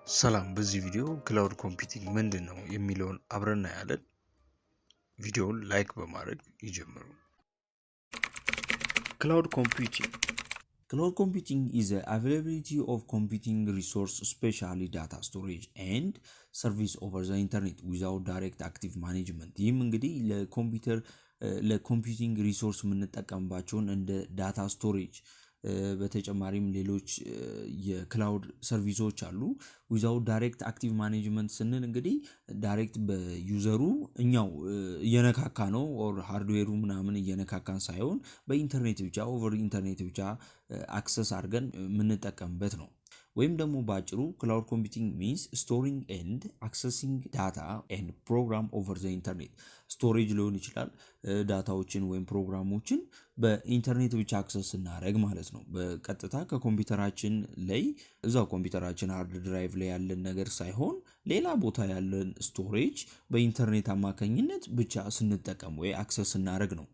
ሰላም በዚህ ቪዲዮ ክላውድ ኮምፒውቲንግ ምንድን ነው የሚለውን አብረን እናያለን። ቪዲዮውን ላይክ በማድረግ ይጀምሩ። Cloud computing. Cloud computing is the availability of computing resource, especially data storage and service over the internet without direct active management. ይህም እንግዲህ ለኮምፒውቲንግ ሪሶርስ የምንጠቀምባቸውን እንደ ዳታ ስቶሬጅ በተጨማሪም ሌሎች የክላውድ ሰርቪሶች አሉ። ዊዛውት ዳይሬክት አክቲቭ ማኔጅመንት ስንል እንግዲህ ዳይሬክት በዩዘሩ እኛው እየነካካ ነው ኦር ሃርድዌሩ ምናምን እየነካካን ሳይሆን በኢንተርኔት ብቻ ኦቨር ኢንተርኔት ብቻ አክሰስ አድርገን የምንጠቀምበት ነው። ወይም ደግሞ ባጭሩ ክላውድ ኮምፒውቲንግ ሚንስ ስቶሪንግ ኤንድ አክሰሲንግ ዳታ ኤንድ ፕሮግራም ኦቨር ዘ ኢንተርኔት። ስቶሬጅ ሊሆን ይችላል ዳታዎችን ወይም ፕሮግራሞችን በኢንተርኔት ብቻ አክሰስ እናደርግ ማለት ነው። በቀጥታ ከኮምፒውተራችን ላይ እዛው ኮምፒውተራችን ሃርድ ድራይቭ ላይ ያለን ነገር ሳይሆን ሌላ ቦታ ያለን ስቶሬጅ በኢንተርኔት አማካኝነት ብቻ ስንጠቀም ወይ አክሰስ እናደርግ ነው።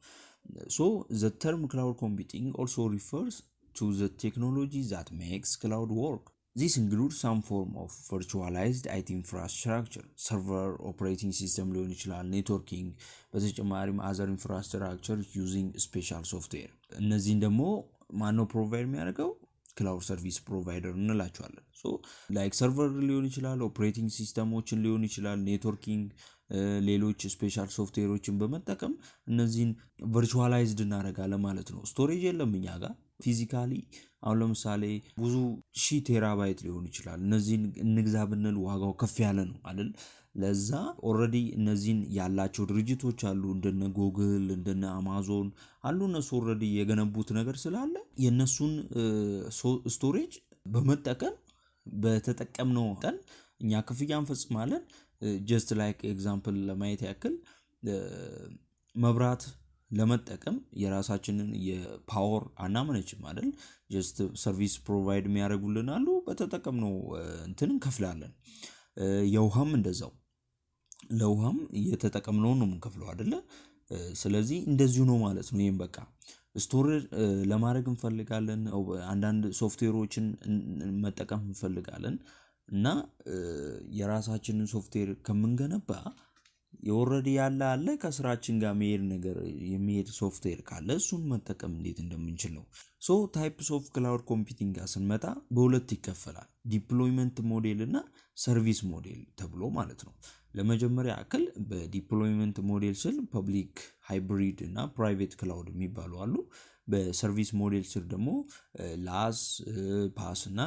So the term cloud computing also refers to the technology that makes cloud work. This includes some form of virtualized IT infrastructure, server, operating system, networking, በተጨማሪም other infrastructure using special software. እነዚህን ደግሞ ማነው ፕሮቫይድ የሚያደርገው? ክላውድ ሰርቪስ ፕሮቫይደር እንላቸዋለን። ሶ ላይክ ሰርቨር ሊሆን ይችላል፣ ኦፕሬቲንግ ሲስተሞችን ሊሆን ይችላል፣ ኔትወርኪንግ፣ ሌሎች ስፔሻል ሶፍትዌሮችን በመጠቀም እነዚህን ቨርቹዋላይዝድ እናደርጋለን ማለት ነው። ስቶሬጅ የለም እኛ ጋር ፊዚካሊ። አሁን ለምሳሌ ብዙ ሺህ ቴራባይት ሊሆን ይችላል። እነዚህን እንግዛ ብንል ዋጋው ከፍ ያለ ነው አይደል? ለዛ ኦልሬዲ እነዚህን ያላቸው ድርጅቶች አሉ፣ እንደነ ጉግል እንደነ አማዞን አሉ። እነሱ ኦልሬዲ የገነቡት ነገር ስላለ የነሱን ስቶሬጅ በመጠቀም በተጠቀምነው ቀን እኛ ክፍያ እንፈጽማለን። ጀስት ላይክ ኤግዛምፕል ለማየት ያክል መብራት ለመጠቀም የራሳችንን የፓወር አናመነችም አይደል? ጀስት ሰርቪስ ፕሮቫይድ የሚያደርጉልን አሉ። በተጠቀምነው እንትን እንከፍላለን። የውሃም እንደዛው ለውሃም እየተጠቀምነው ነው የምንከፍለው አይደለ? ስለዚህ እንደዚሁ ነው ማለት ነው። ይሄን በቃ ስቶር ለማድረግ እንፈልጋለን። አንዳንድ ሶፍትዌሮችን መጠቀም እንፈልጋለን እና የራሳችንን ሶፍትዌር ከምንገነባ የኦልሬዲ ያለ አለ ከስራችን ጋር የሚሄድ ሶፍትዌር ካለ እሱን መጠቀም እንዴት እንደምንችል ነው። ሶ ታይፕስ ኦፍ ክላውድ ኮምፒውቲንግ ጋር ስንመጣ በሁለት ይከፈላል። ዲፕሎይመንት ሞዴል እና ሰርቪስ ሞዴል ተብሎ ማለት ነው። ለመጀመሪያ ያክል በዲፕሎይመንት ሞዴል ስል ፐብሊክ፣ ሃይብሪድ እና ፕራይቬት ክላውድ የሚባሉ አሉ። በሰርቪስ ሞዴል ስር ደግሞ ላስ፣ ፓስ እና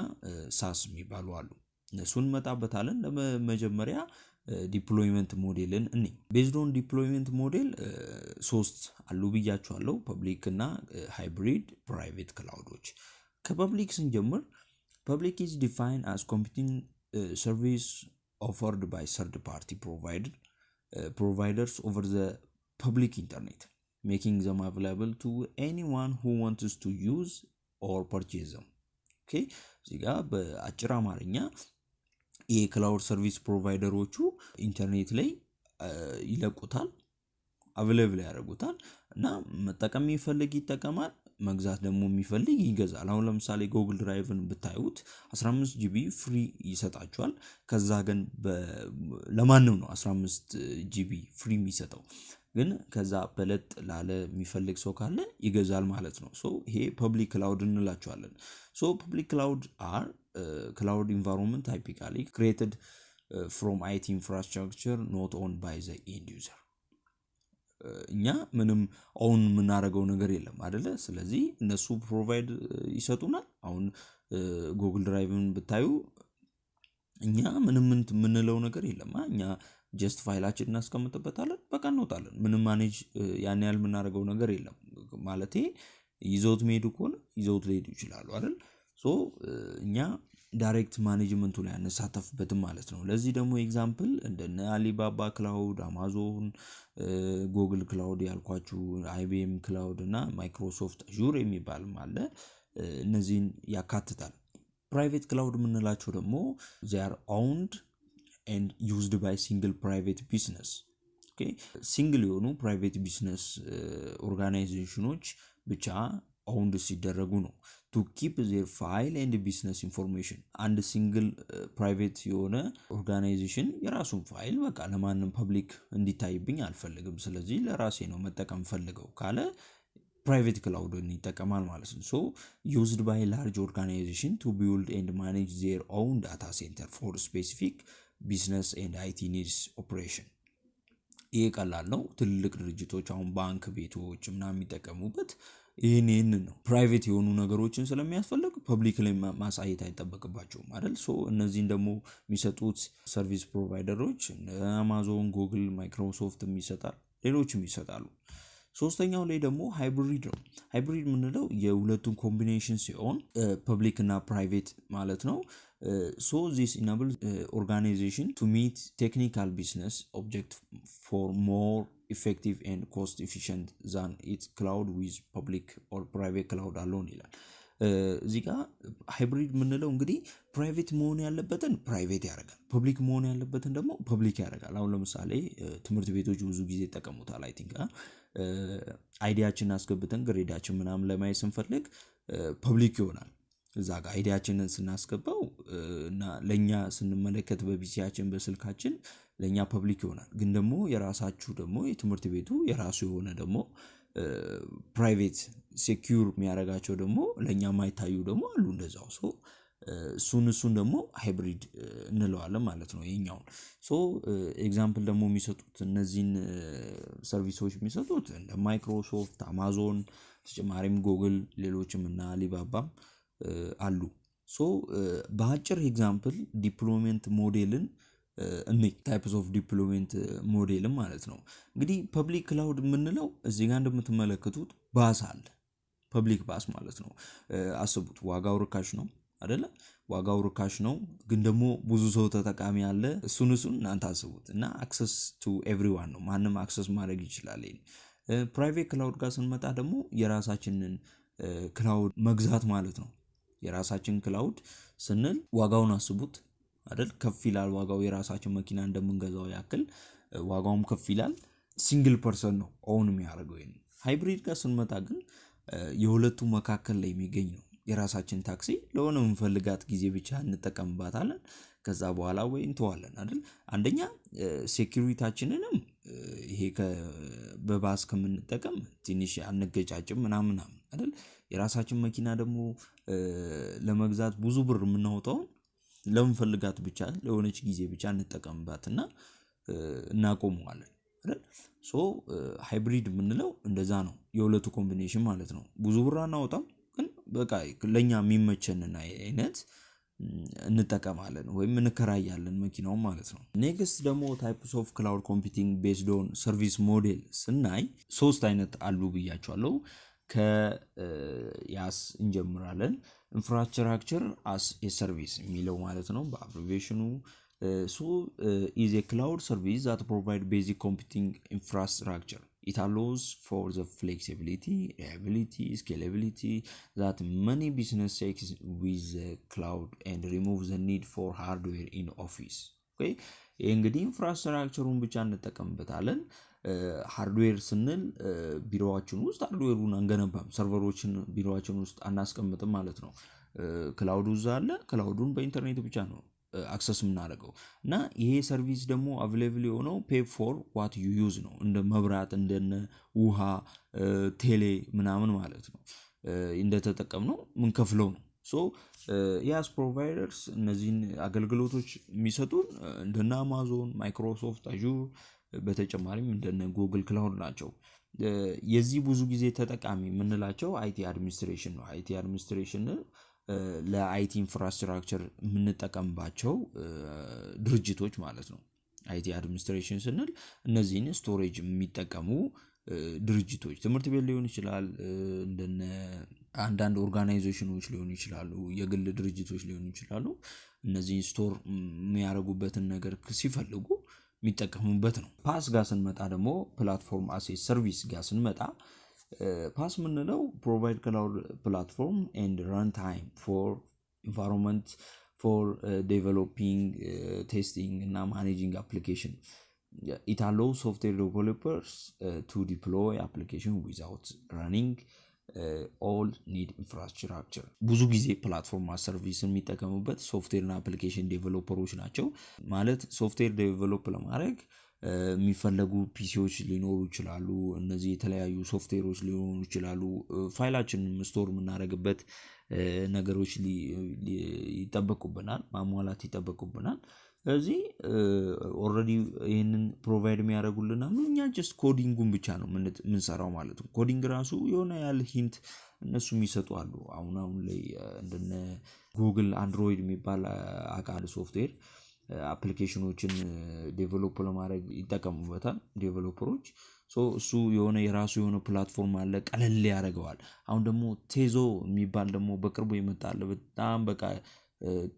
ሳስ የሚባሉ አሉ። እነሱን መጣበታለን። ለመጀመሪያ ዲፕሎይመንት ሞዴልን እኔ ቤዝድ ኦን ዲፕሎይመንት ሞዴል ሶስት አሉ ብያቸዋለሁ። ፐብሊክ እና ሃይብሪድ፣ ፕራይቬት ክላውዶች። ከፐብሊክ ስንጀምር ፐብሊክ is defined as computing service offered by third party providers over the public internet, making them available to anyone who wants to use or purchase them. Okay, እዚህ ጋር በአጭር አማርኛ የክላውድ ሰርቪስ ፕሮቫይደሮቹ ኢንተርኔት ላይ ይለቁታል፣ አቬሌብል ያደርጉታል እና መጠቀም የሚፈልግ ይጠቀማል፣ መግዛት ደግሞ የሚፈልግ ይገዛል። አሁን ለምሳሌ ጉግል ድራይቭን ብታዩት 15 ጂቢ ፍሪ ይሰጣቸዋል። ከዛ ግን ለማንም ነው 15 ጂቢ ፍሪ የሚሰጠው፣ ግን ከዛ በለጥ ላለ የሚፈልግ ሰው ካለ ይገዛል ማለት ነው። ሶ ይሄ ፐብሊክ ክላውድ እንላቸዋለን። ሶ ፐብሊክ ክላውድ አር cloud environment typically created from IT infrastructure not owned by the end user. እኛ ምንም ኦውን የምናደርገው ነገር የለም አይደለ? ስለዚህ እነሱ ፕሮቫይድ ይሰጡናል። አሁን ጉግል ድራይቭን ብታዩ እኛ ምንም የምንለው ነገር የለም። እኛ ጀስት ፋይላችን እናስቀምጥበታለን፣ በቃ እንወጣለን። ምንም ማኔጅ ያን ያህል የምናደርገው ነገር የለም። ማለቴ ይዘውት መሄዱ ከሆነ ይዘውት ሊሄዱ ይችላሉ አይደል? ሶ እኛ ዳይሬክት ማኔጅመንቱ ላይ ያነሳተፍበትም ማለት ነው። ለዚህ ደግሞ ኤግዛምፕል እንደነ አሊባባ ክላውድ፣ አማዞን፣ ጉግል ክላውድ ያልኳችሁ፣ አይቢኤም ክላውድ እና ማይክሮሶፍት አዙር የሚባልም አለ። እነዚህን ያካትታል። ፕራይቬት ክላውድ የምንላቸው ደግሞ they are owned and used by single private business. okay, ሲንግል የሆኑ ፕራይቬት ቢዝነስ ኦርጋናይዜሽኖች ብቻ ኦውንድ ሲደረጉ ነው። to keep their file and business information አንድ ሲንግል ፕራይቬት የሆነ ኦርጋናይዜሽን የራሱን ፋይል በቃ ለማንም ፐብሊክ እንዲታይብኝ አልፈልግም ስለዚህ ለራሴ ነው መጠቀም ፈልገው ካለ private cloud ይጠቀማል ማለት ነው so used by large organization to build and manage their own data center for specific business and IT needs operation ይሄ ቀላል ነው ትልቅ ድርጅቶች አሁን ባንክ ቤቶች ምናምን የሚጠቀሙበት ይሄን ነው ፕራይቬት የሆኑ ነገሮችን ስለሚያስፈልግ ፐብሊክ ላይ ማሳየት አይጠበቅባቸውም አይደል ሶ እነዚህን ደግሞ የሚሰጡት ሰርቪስ ፕሮቫይደሮች አማዞን ጉግል ማይክሮሶፍት የሚሰጣል ሌሎችም ይሰጣሉ ሶስተኛው ላይ ደግሞ ሃይብሪድ ነው ሃይብሪድ ምንለው የሁለቱም ኮምቢኔሽን ሲሆን ፐብሊክ እና ፕራይቬት ማለት ነው so this enables organization to meet technical business objects for more effective and cost efficient than its cloud with public or private cloud alone ይላል እዚህ ጋር ሃይብሪድ ምንለው እንግዲህ ፕራይቬት መሆን ያለበትን ፕራይቬት ያደርጋል ፐብሊክ መሆን ያለበትን ደግሞ ፐብሊክ ያደርጋል አሁን ለምሳሌ ትምህርት ቤቶች ብዙ ጊዜ ተጠቀሙታል አይ ቲንክ አይዲያችን አስገብተን ግሬዳችን ምናምን ለማየት ስንፈልግ ፐብሊክ ይሆናል እዛ ጋር አይዲያችንን ስናስገባው እና ለኛ ስንመለከት በቢሲያችን በስልካችን ለኛ ፐብሊክ ይሆናል ግን ደግሞ የራሳችሁ ደግሞ የትምህርት ቤቱ የራሱ የሆነ ደግሞ ፕራይቬት ሴኩር የሚያረጋቸው ደግሞ ለኛ ማይታዩ ደግሞ አሉ እንደዛው ሶ እሱን ደግሞ ሃይብሪድ እንለዋለን ማለት ነው ይሄኛው ሶ ኤግዛምፕል ደግሞ የሚሰጡት እነዚህን ሰርቪሶች የሚሰጡት እንደ ማይክሮሶፍት አማዞን ተጨማሪም ጉግል ሌሎችም እና አሊባባም አሉ ሶ በአጭር ኤግዛምፕል ዲፕሎይመንት ሞዴልን ታይፕስ ኦፍ ዲፕሎይመንት ሞዴል ማለት ነው እንግዲህ ፐብሊክ ክላውድ የምንለው እዚህ ጋር እንደምትመለከቱት ባስ አለ ፐብሊክ ባስ ማለት ነው አስቡት ዋጋው ርካሽ ነው አይደለ ዋጋው ርካሽ ነው ግን ደግሞ ብዙ ሰው ተጠቃሚ አለ እሱን እናንተ አስቡት እና አክሰስ ቱ ኤቭሪዋን ነው ማንም አክሰስ ማድረግ ይችላል ፕራይቬት ክላውድ ጋር ስንመጣ ደግሞ የራሳችንን ክላውድ መግዛት ማለት ነው የራሳችን ክላውድ ስንል ዋጋውን አስቡት አይደል ከፍ ይላል ዋጋው የራሳችን መኪና እንደምንገዛው ያክል ዋጋውም ከፍ ይላል ሲንግል ፐርሰን ነው ኦውን የሚያደርገው ሃይብሪድ ጋር ስንመጣ ግን የሁለቱ መካከል ላይ የሚገኝ ነው የራሳችን ታክሲ ለሆነ ምንፈልጋት ጊዜ ብቻ እንጠቀምባታለን ከዛ በኋላ ወይ እንተዋለን አይደል አንደኛ ሴኩሪቲያችንንም ይሄ በባስ ከምንጠቀም ትንሽ አንገጫጭም ምናምን አይደል የራሳችን መኪና ደግሞ ለመግዛት ብዙ ብር የምናወጣው ለምንፈልጋት ብቻ ለሆነች ጊዜ ብቻ እንጠቀምባትና እናቆመዋለን አይደል ሶ ሃይብሪድ ምንለው እንደዛ ነው የሁለቱ ኮምቢኔሽን ማለት ነው ብዙ ብር አናወጣም ግን በቃ ለኛ የሚመቸንና አይነት እንጠቀማለን ወይም እንከራያለን መኪናው ማለት ነው ኔክስት ደግሞ ታይፕስ ኦፍ ክላውድ ኮምፒውቲንግ ቤዝድ ኦን ሰርቪስ ሞዴል ስናይ ሶስት አይነት አሉ ብያቸዋለሁ ከያስ እንጀምራለን ኢንፍራስትራክቸር አስ ኤ ሰርቪስ የሚለው ማለት ነው በአብሪቬሽኑ so is a cloud service that provide basic computing infrastructure it allows for the flexibility reliability scalability that many business takes with the cloud and removes the need for hardware in office okay እንግዲህ ኢንፍራስትራክቸሩን ብቻ እንጠቀምበታለን ሃርድዌር ስንል ቢሮአችን ውስጥ ሃርድዌሩን አንገነባም ሰርቨሮችን ቢሮአችን ውስጥ አናስቀምጥም ማለት ነው ክላውዱ ዛለ ክላውዱን በኢንተርኔት ብቻ ነው አክሰስ ምናደርገው እና ይሄ ሰርቪስ ደግሞ አቬሌብል የሆነው pay for what you use ነው እንደ መብራት እንደነ ውሃ ቴሌ ምናምን ማለት ነው እንደተጠቀምነው ምን ከፍለው ነው ሶ IaaS providers እነዚህን አገልግሎቶች የሚሰጡን እንደነ አማዞን ማይክሮሶፍት አዙር በተጨማሪም እንደነ ጉግል ክላውድ ናቸው የዚህ ብዙ ጊዜ ተጠቃሚ ምንላቸው IT አድሚኒስትሬሽን ነው IT አድሚኒስትሬሽን ለአይቲ ኢንፍራስትራክቸር የምንጠቀምባቸው ድርጅቶች ማለት ነው IT አድሚኒስትሬሽን ስንል እነዚህን ስቶሬጅ የሚጠቀሙ ድርጅቶች ትምህርት ቤት ሊሆን ይችላል እንደነ አንዳንድ ኦርጋናይዜሽኖች ሊሆኑ ይችላሉ የግል ድርጅቶች ሊሆኑ ይችላሉ እነዚህ ስቶር የሚያረጉበትን ነገር ሲፈልጉ የሚጠቀሙበት ነው PaaS ጋር ስንመጣ ደግሞ ፕላትፎርም አስ ኤ ሰርቪስ ጋር ስንመጣ PaaS ምንለው provide cloud platform and runtime for environment for developing testing and managing application it allows software developers to deploy application without running ኦል ኒድ ኢንፍራስትራክቸር። ብዙ ጊዜ ፕላትፎርም አስ ሰርቪስ የሚጠቀሙበት ሶፍትዌርና አፕሊኬሽን ዴቨሎፐሮች ናቸው። ማለት ሶፍትዌር ዴቨሎፕ ለማድረግ የሚፈለጉ ፒሲዎች ሊኖሩ ይችላሉ። እነዚህ የተለያዩ ሶፍትዌሮች ሊኖሩ ይችላሉ። ፋይላችንን ስቶር የምናደርግበት ነገሮች ይጠበቁብናል፣ ማሟላት ይጠበቁብናል። ስለዚህ ኦልሬዲ ይህንን ፕሮቫይድ የሚያደርጉልን አሉ። እኛ ጀስት ኮዲንጉን ብቻ ነው የምንሰራው ማለት ነው። ኮዲንግ ራሱ የሆነ ያህል ሂንት እነሱ የሚሰጡ አሉ። አሁን ላይ እንደነ ጉግል አንድሮይድ የሚባል አካል ሶፍትዌር አፕሊኬሽኖችን ዴቨሎፕ ለማድረግ ይጠቀሙበታል ዴቨሎፐሮች። እሱ የሆነ የራሱ የሆነ ፕላትፎርም አለ፣ ቀለል ያደርገዋል። አሁን ደግሞ ቴዞ የሚባል ደግሞ በቅርቡ ይመጣል። በጣም በቃ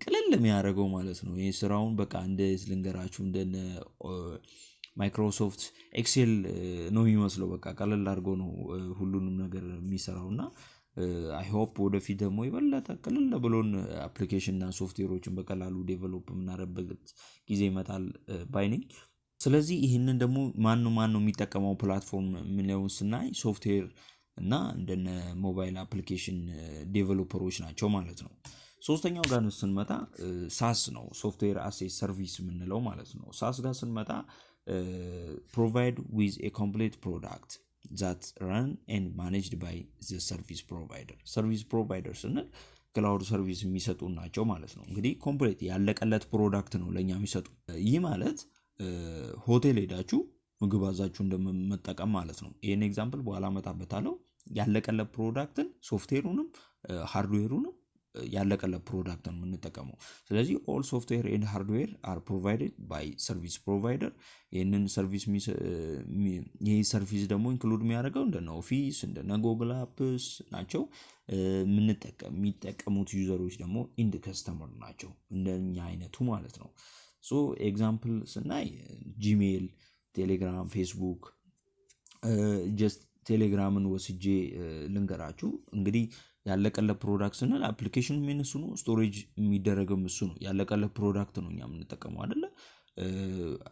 ቅልል የሚያደርገው ማለት ነው። ይህ ስራውን በቃ እንደ ልንገራችሁ እንደነ ማይክሮሶፍት ኤክሴል ነው የሚመስለው። በቃ ቀለል አድርጎ ነው ሁሉንም ነገር የሚሰራው እና አይ ሆፕ ወደፊት ደግሞ የበለጠ ቅልል ብሎን አፕሊኬሽንና ሶፍትዌሮችን በቀላሉ ዴቨሎፕ የምናደርግበት ጊዜ ይመጣል ባይ ነኝ። ስለዚህ ይህንን ደግሞ ማን ነው የሚጠቀመው ፕላትፎርም የምንለውን ስናይ ሶፍትዌር እና እንደነ ሞባይል አፕሊኬሽን ዴቨሎፐሮች ናቸው ማለት ነው። ሶስተኛው ጋር ስንመጣ ሳስ ነው፣ ሶፍትዌር አስ ኤ ሰርቪስ የምንለው ማለት ነው። ሳስ ጋር ስንመጣ ፕሮቫይድ ዊዝ ኤ ኮምፕሌት ፕሮዳክት ዛት ረን ኤንድ ማኔጅድ ባይ ዘ ሰርቪስ ፕሮቫይደር። ሰርቪስ ፕሮቫይደር ስንል ክላውድ ሰርቪስ የሚሰጡ ናቸው ማለት ነው። እንግዲህ ኮምፕሌት ያለቀለት ፕሮዳክት ነው ለእኛ የሚሰጡ። ይህ ማለት ሆቴል ሄዳችሁ ምግብ አዛችሁ እንደመጠቀም ማለት ነው። ይህን ኤግዛምፕል በኋላ መጣበታለሁ። ያለቀለት ፕሮዳክትን ሶፍትዌሩንም ሃርድዌሩንም ያለቀለት ፕሮዳክት ነው የምንጠቀመው። ስለዚህ ኦል ሶፍትዌር ኤንድ ሃርድዌር አር ፕሮቫይድድ ባይ ሰርቪስ ፕሮቫይደር። ይህንን ሰርቪስ ይህ ሰርቪስ ደግሞ ኢንክሉድ የሚያደርገው እንደነ ኦፊስ እንደነ ጉግል አፕስ ናቸው። የሚጠቀሙት ዩዘሮች ደግሞ ኢንድ ከስተመር ናቸው፣ እንደኛ አይነቱ ማለት ነው። ኤግዛምፕል ስናይ ጂሜል፣ ቴሌግራም፣ ፌስቡክ። ጀስት ቴሌግራምን ወስጄ ልንገራችሁ። እንግዲህ ያለቀለት ፕሮዳክት ስንል አፕሊኬሽኑ የነሱ ነው፣ ስቶሬጅ የሚደረገው እሱ ነው። ያለቀለት ፕሮዳክት ነው እኛ የምንጠቀመው አይደለ?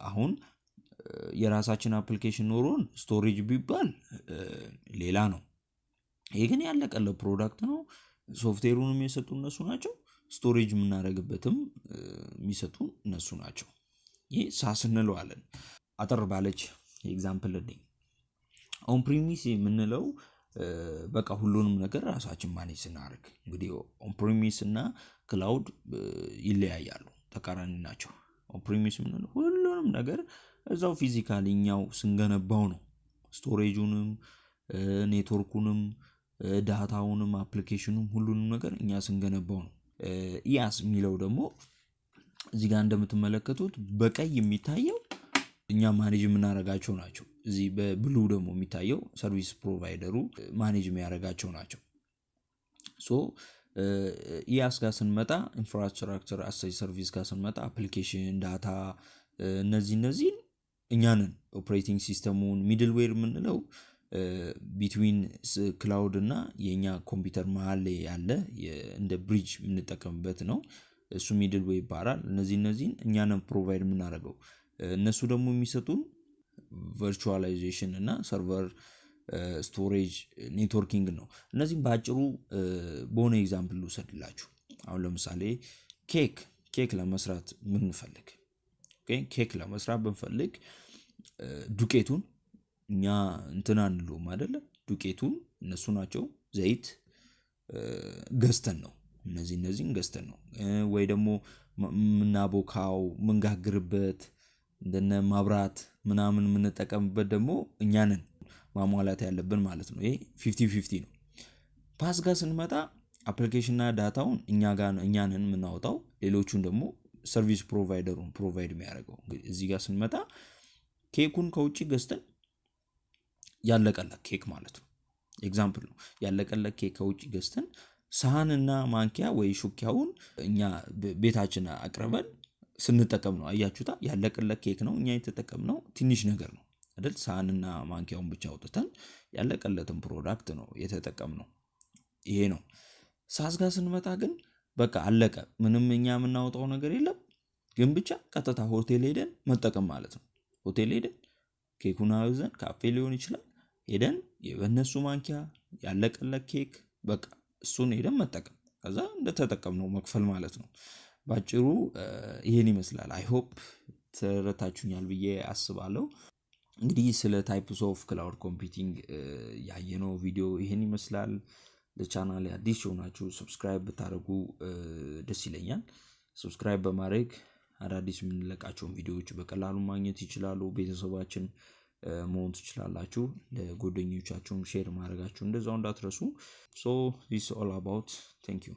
አሁን የራሳችን አፕሊኬሽን ኖሮን ስቶሬጅ ቢባል ሌላ ነው። ይሄ ግን ያለቀለት ፕሮዳክት ነው። ሶፍትዌሩንም የሰጡ እነሱ ናቸው፣ ስቶሬጅ የምናደርግበትም የሚሰጡ እነሱ ናቸው። ይህ ሳስ እንለዋለን። አጠር ባለች ኤግዛምፕል ነኝ። ኦን ፕሪሚስ የምንለው በቃ ሁሉንም ነገር ራሳችን ማኔጅ ስናደርግ። እንግዲህ ኦን ፕሪሚስ እና ክላውድ ይለያያሉ፣ ተቃራኒ ናቸው። ኦን ፕሪሚስ የምንለው ሁሉንም ነገር እዛው ፊዚካሊ እኛው ስንገነባው ነው። ስቶሬጁንም፣ ኔትወርኩንም፣ ዳታውንም፣ አፕሊኬሽኑም ሁሉንም ነገር እኛ ስንገነባው ነው። IaaS የሚለው ደግሞ እዚህ ጋር እንደምትመለከቱት በቀይ የሚታየው እኛ ማኔጅ የምናደርጋቸው ናቸው። እዚህ በብሉ ደግሞ የሚታየው ሰርቪስ ፕሮቫይደሩ ማኔጅ የሚያደርጋቸው ናቸው። IaaS ጋር ስንመጣ ኢንፍራስትራክቸር አስ ኤ ሰርቪስ ጋር ስንመጣ አፕሊኬሽን፣ ዳታ እነዚህን እኛንን ኦፕሬቲንግ ሲስተሙን ሚድልዌር የምንለው ቢትዊን ክላውድ እና የኛ ኮምፒውተር መሀል ላይ ያለ እንደ ብሪጅ የምንጠቀምበት ነው። እሱ ሚድልዌር ይባላል። እነዚህን እኛንን ፕሮቫይድ የምናደርገው። እነሱ ደግሞ የሚሰጡን ቨርቹዋላይዜሽን እና ሰርቨር ስቶሬጅ ኔትወርኪንግ ነው። እነዚህም በአጭሩ በሆነ ኤግዛምፕል ልውሰድላችሁ። አሁን ለምሳሌ ኬክ ለመስራት ብንፈልግ ዱቄቱን እኛ እንትና እንለውም አይደለ? ዱቄቱን እነሱ ናቸው። ዘይት ገዝተን ነው። እነዚህን ገዝተን ነው። ወይ ደግሞ ምናቦካው ምንጋግርበት እንደነ ማብራት ምናምን የምንጠቀምበት ደግሞ እኛንን ማሟላት ያለብን ማለት ነው። ይሄ 50-50 ነው። ፓስ ጋር ስንመጣ አፕሊኬሽንና ዳታውን እኛንን የምናወጣው፣ ሌሎቹን ደግሞ ሰርቪስ ፕሮቫይደሩን ፕሮቫይድ የሚያደርገው። እዚህ ጋር ስንመጣ ኬኩን ከውጭ ገዝተን ያለቀለት ኬክ ማለት ነው። ኤግዛምፕል ነው። ያለቀለት ኬክ ከውጭ ገዝተን ሳህንና ማንኪያ ወይ ሹኪያውን እኛ ቤታችን አቅርበን ስንጠቀም ነው። አያችሁታ? ያለቀለት ኬክ ነው እኛ የተጠቀምነው፣ ትንሽ ነገር ነው አይደል? ሳህንና ማንኪያውን ብቻ አውጥተን ያለቀለትን ፕሮዳክት ነው የተጠቀምነው። ይሄ ነው። ሳስ ጋር ስንመጣ ግን በቃ አለቀ። ምንም እኛ የምናወጣው ነገር የለም፣ ግን ብቻ ቀጥታ ሆቴል ሄደን መጠቀም ማለት ነው። ሆቴል ሄደን ኬኩን አዘን፣ ካፌ ሊሆን ይችላል፣ ሄደን በእነሱ ማንኪያ ያለቀለት ኬክ በቃ እሱን ሄደን መጠቀም ከዛ እንደተጠቀምነው መክፈል ማለት ነው። ባጭሩ ይሄን ይመስላል። አይ ሆፕ ተረታችሁኛል ብዬ አስባለሁ። እንግዲህ ስለ ታይፕስ ኦፍ ክላውድ ኮምፒውቲንግ ያየነው ቪዲዮ ይሄን ይመስላል። ለቻናሌ አዲስ ሆናችሁ ሰብስክራይብ ብታደርጉ ደስ ይለኛል። ሰብስክራይብ በማድረግ አዳዲስ የምንለቃቸውን ቪዲዮዎች በቀላሉ ማግኘት ይችላሉ። ቤተሰባችን መሆን ትችላላችሁ። ለጓደኞቻችሁም ሼር ማድረጋችሁ እንደዛው እንዳትረሱ። So this is all about. Thank you.